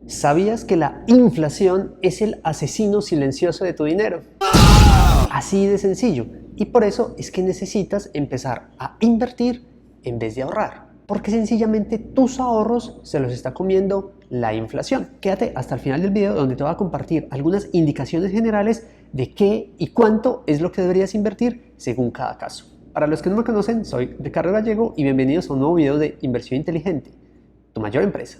¿Sabías que la inflación es el asesino silencioso de tu dinero? Así de sencillo. Y por eso es que necesitas empezar a invertir en vez de ahorrar. Porque sencillamente tus ahorros se los está comiendo la inflación. Quédate hasta el final del video donde te voy a compartir algunas indicaciones generales de qué y cuánto es lo que deberías invertir según cada caso. Para los que no me conocen, soy Ricardo Gallego y bienvenidos a un nuevo video de Inversión Inteligente, tu mayor empresa.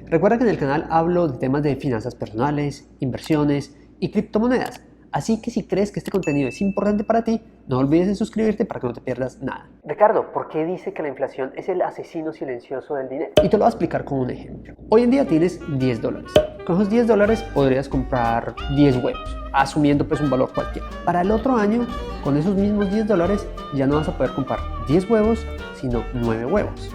Recuerda que en el canal hablo de temas de finanzas personales, inversiones y criptomonedas. Así que si crees que este contenido es importante para ti, no olvides de suscribirte para que no te pierdas nada. Ricardo, ¿por qué dice que la inflación es el asesino silencioso del dinero? Y te lo voy a explicar con un ejemplo. Hoy en día tienes $10. Con esos $10 podrías comprar 10 huevos, asumiendo pues un valor cualquiera. Para el otro año, con esos mismos $10 ya no vas a poder comprar 10 huevos, sino 9 huevos.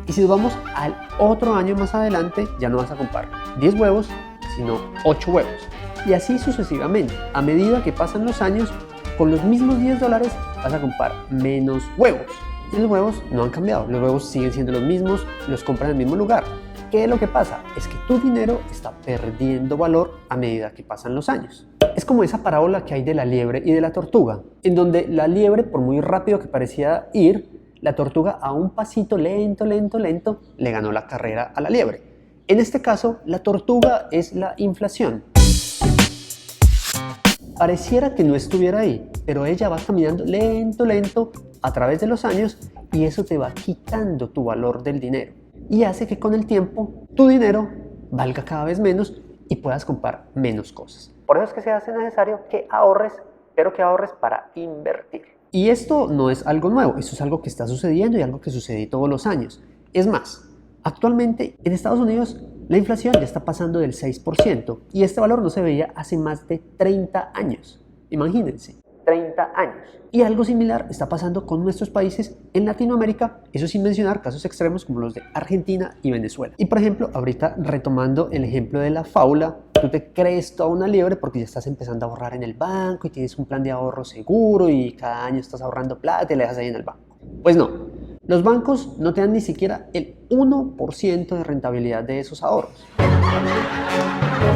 Y si nos vamos al otro año más adelante, ya no vas a comprar 10 huevos, sino 8 huevos. Y así sucesivamente. A medida que pasan los años, con los mismos $10 vas a comprar menos huevos. Y los huevos no han cambiado. Los huevos siguen siendo los mismos, los compran en el mismo lugar. ¿Qué es lo que pasa? Es que tu dinero está perdiendo valor a medida que pasan los años. Es como esa parábola que hay de la liebre y de la tortuga, en donde la liebre, por muy rápido que parecía ir, la tortuga a un pasito lento, le ganó la carrera a la liebre. En este caso, la tortuga es la inflación. Pareciera que no estuviera ahí, pero ella va caminando lento a través de los años y eso te va quitando tu valor del dinero y hace que con el tiempo tu dinero valga cada vez menos y puedas comprar menos cosas. Por eso es que se hace necesario que ahorres, pero que ahorres para invertir. Y esto no es algo nuevo, esto es algo que está sucediendo y algo que sucede todos los años. Es más, actualmente en Estados Unidos la inflación ya está pasando del 6% y este valor no se veía hace más de 30 años. Imagínense, 30 años. Y algo similar está pasando con nuestros países en Latinoamérica, eso sin mencionar casos extremos como los de Argentina y Venezuela. Y por ejemplo, ahorita retomando el ejemplo de la fábula, tú te crees toda una liebre porque ya estás empezando a ahorrar en el banco y tienes un plan de ahorro seguro y cada año estás ahorrando plata y la dejas ahí en el banco. Pues no. Los bancos no te dan ni siquiera el 1% de rentabilidad de esos ahorros.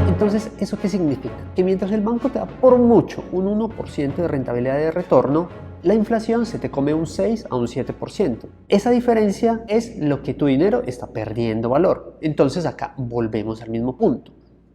Entonces, ¿eso qué significa? Que mientras el banco te da por mucho un 1% de rentabilidad de retorno, la inflación se te come un 6 a un 7%. Esa diferencia es lo que tu dinero está perdiendo valor. Entonces acá volvemos al mismo punto.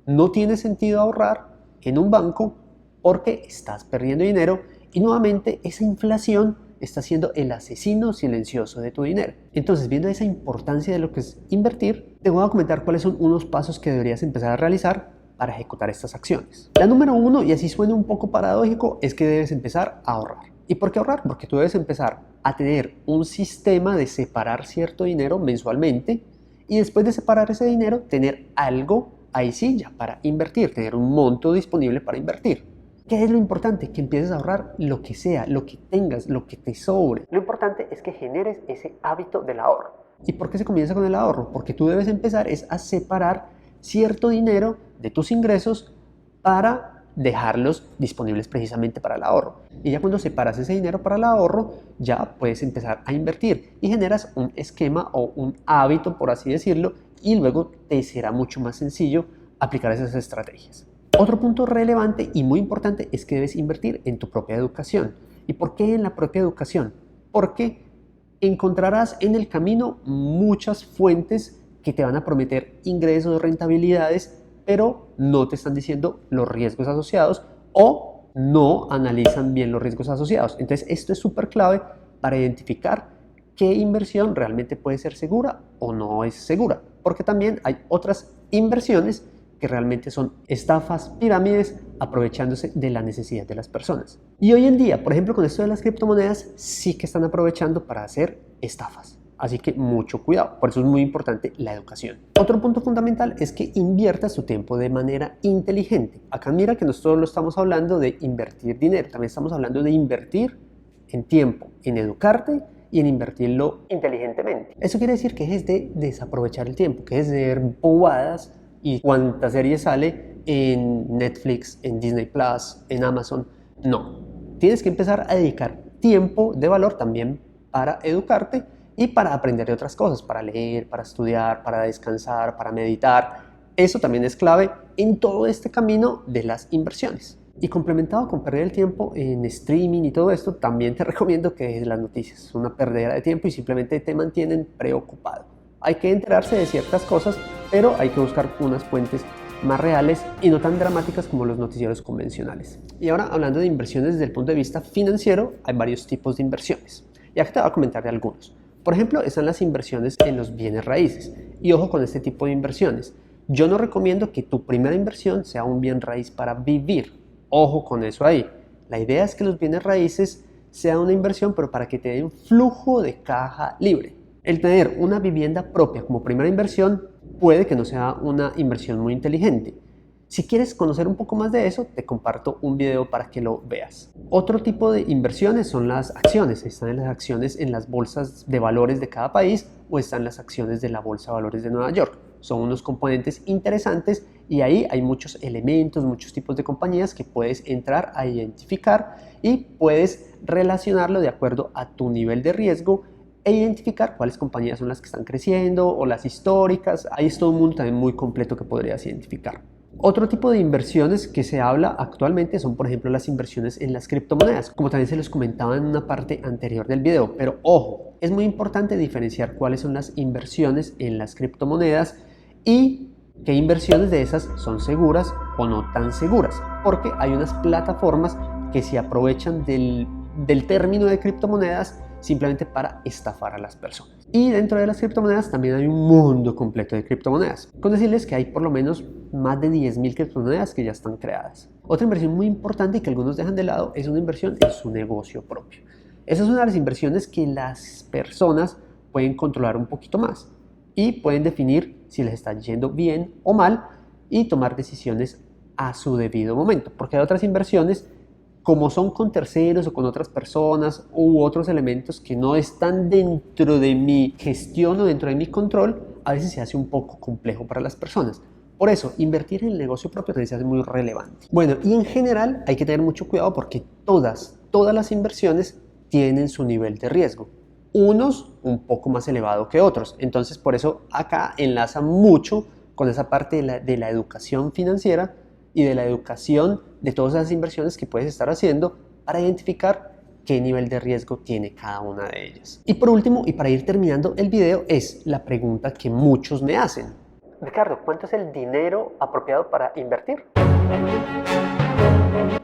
No tiene sentido ahorrar en un banco porque estás perdiendo dinero y nuevamente esa inflación está siendo el asesino silencioso de tu dinero. Entonces, viendo esa importancia de lo que es invertir, te voy a comentar cuáles son unos pasos que deberías empezar a realizar para ejecutar estas acciones. La número 1, y así suena un poco paradójico, es que debes empezar a ahorrar. ¿Y por qué ahorrar? Porque tú debes empezar a tener un sistema de separar cierto dinero mensualmente y después de separar ese dinero, tener algo ahí sí ya para invertir, tener un monto disponible para invertir. ¿Qué es lo importante? Que empieces a ahorrar lo que sea, lo que tengas, lo que te sobre. Lo importante es que generes ese hábito del ahorro. ¿Y por qué se comienza con el ahorro? Porque tú debes empezar a separar cierto dinero de tus ingresos para dejarlos disponibles precisamente para el ahorro. Y ya cuando separas ese dinero para el ahorro, ya puedes empezar a invertir y generas un esquema o un hábito, por así decirlo, y luego te será mucho más sencillo aplicar esas estrategias. Otro punto relevante y muy importante es que debes invertir en tu propia educación. ¿Y por qué en la propia educación? Porque encontrarás en el camino muchas fuentes que te van a prometer ingresos, rentabilidades, pero no te están diciendo los riesgos asociados o no analizan bien los riesgos asociados. Entonces esto es súper clave para identificar qué inversión realmente puede ser segura o no es segura. Porque también hay otras inversiones que realmente son estafas, pirámides, aprovechándose de la necesidad de las personas. Y hoy en día, por ejemplo, con esto de las criptomonedas, sí que están aprovechando para hacer estafas. Así que mucho cuidado, por eso es muy importante la educación. Otro punto fundamental es que inviertas tu tiempo de manera inteligente. Acá mira que no solo estamos hablando de invertir dinero, también estamos hablando de invertir en tiempo, en educarte y en invertirlo inteligentemente. Eso quiere decir que dejes de desaprovechar el tiempo, que dejes de ver bobadas y cuánta serie sale en Netflix, en Disney Plus, en Amazon. No, tienes que empezar a dedicar tiempo de valor también para educarte y para aprender de otras cosas, para leer, para estudiar, para descansar, para meditar. Eso también es clave en todo este camino de las inversiones. Y complementado con perder el tiempo en streaming y todo esto, también te recomiendo que dejes las noticias. Es una perdera de tiempo y simplemente te mantienen preocupado. Hay que enterarse de ciertas cosas, pero hay que buscar unas fuentes más reales y no tan dramáticas como los noticieros convencionales. Y ahora, hablando de inversiones desde el punto de vista financiero, hay varios tipos de inversiones. Y acá te voy a comentar de algunos. Por ejemplo, están las inversiones en los bienes raíces. Y ojo con este tipo de inversiones. Yo no recomiendo que tu primera inversión sea un bien raíz para vivir. Ojo con eso ahí. La idea es que los bienes raíces sean una inversión, pero para que te den flujo de caja libre. El tener una vivienda propia como primera inversión puede que no sea una inversión muy inteligente. Si quieres conocer un poco más de eso, te comparto un video para que lo veas. Otro tipo de inversiones son las acciones. Están las acciones en las bolsas de valores de cada país o están las acciones de la Bolsa de Valores de Nueva York. Son unos componentes interesantes y ahí hay muchos elementos, muchos tipos de compañías que puedes entrar a identificar y puedes relacionarlo de acuerdo a tu nivel de riesgo e identificar cuáles compañías son las que están creciendo o las históricas. Ahí es todo un mundo también muy completo que podrías identificar. Otro tipo de inversiones que se habla actualmente son, por ejemplo, las inversiones en las criptomonedas, como también se los comentaba en una parte anterior del video. Pero ojo, es muy importante diferenciar cuáles son las inversiones en las criptomonedas y qué inversiones de esas son seguras o no tan seguras, porque hay unas plataformas que se aprovechan del término de criptomonedas simplemente para estafar a las personas. Y dentro de las criptomonedas también hay un mundo completo de criptomonedas. Con decirles que hay por lo menos más de 10.000 criptomonedas que ya están creadas. Otra inversión muy importante y que algunos dejan de lado es una inversión en su negocio propio. Esa es una de las inversiones que las personas pueden controlar un poquito más y pueden definir si les está yendo bien o mal y tomar decisiones a su debido momento. Porque hay otras inversiones, como son con terceros o con otras personas u otros elementos que no están dentro de mi gestión o dentro de mi control, a veces se hace un poco complejo para las personas. Por eso, invertir en el negocio propio también se hace muy relevante. Bueno, y en general hay que tener mucho cuidado porque todas las inversiones tienen su nivel de riesgo. Unos un poco más elevado que otros. Entonces, por eso acá enlaza mucho con esa parte de la educación financiera y de la educación de todas esas inversiones que puedes estar haciendo para identificar qué nivel de riesgo tiene cada una de ellas. Y por último, y para ir terminando el video, es la pregunta que muchos me hacen. Ricardo, ¿cuánto es el dinero apropiado para invertir?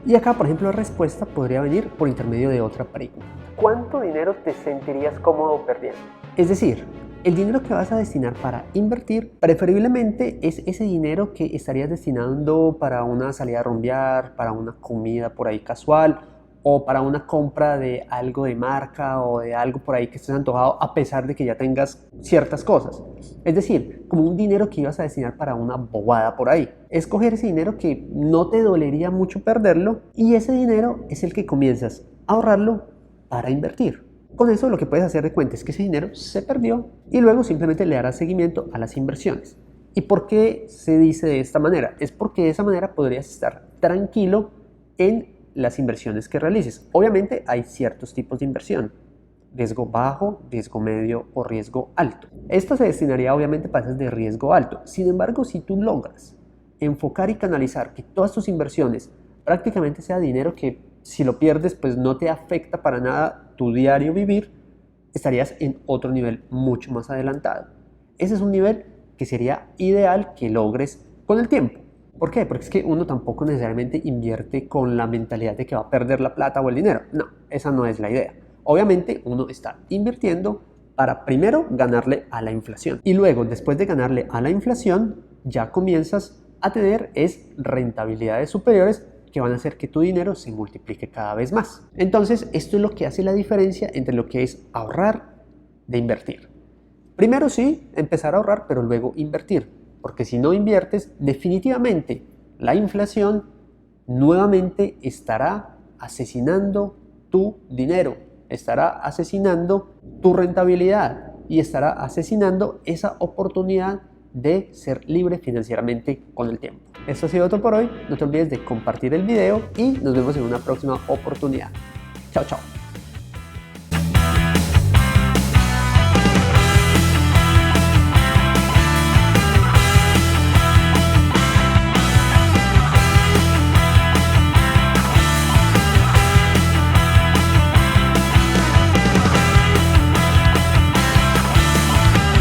Y acá, por ejemplo, la respuesta podría venir por intermedio de otra pregunta. ¿Cuánto dinero te sentirías cómodo perdiendo? Es decir, el dinero que vas a destinar para invertir, preferiblemente es ese dinero que estarías destinando para una salida a rumbear, para una comida por ahí casual o para una compra de algo de marca o de algo por ahí que estés antojado a pesar de que ya tengas ciertas cosas. Es decir, como un dinero que ibas a destinar para una bobada por ahí. Escoger ese dinero que no te dolería mucho perderlo y ese dinero es el que comienzas a ahorrarlo para invertir. Con eso lo que puedes hacer de cuenta es que ese dinero se perdió y luego simplemente le darás seguimiento a las inversiones. ¿Y por qué se dice de esta manera? Es porque de esa manera podrías estar tranquilo en las inversiones que realices. Obviamente hay ciertos tipos de inversión. Riesgo bajo, riesgo medio o riesgo alto. Esto se destinaría obviamente para esas de riesgo alto. Sin embargo, si tú logras enfocar y canalizar que todas tus inversiones prácticamente sea dinero que si lo pierdes pues no te afecta para nada tu diario vivir, estarías en otro nivel mucho más adelantado. Ese es un nivel que sería ideal que logres con el tiempo. ¿Por qué? Porque es que uno tampoco necesariamente invierte con la mentalidad de que va a perder la plata o el dinero. No, esa no es la idea. Obviamente uno está invirtiendo para primero ganarle a la inflación. Y luego, después de ganarle a la inflación, ya comienzas a tener rentabilidades superiores que van a hacer que tu dinero se multiplique cada vez más. Entonces, esto es lo que hace la diferencia entre lo que es ahorrar de invertir. Primero sí, empezar a ahorrar, pero luego invertir. Porque si no inviertes, definitivamente la inflación nuevamente estará asesinando tu dinero, estará asesinando tu rentabilidad y estará asesinando esa oportunidad de ser libre financieramente con el tiempo. Esto ha sido todo por hoy. No te olvides de compartir el video y nos vemos en una próxima oportunidad. Chao, chao.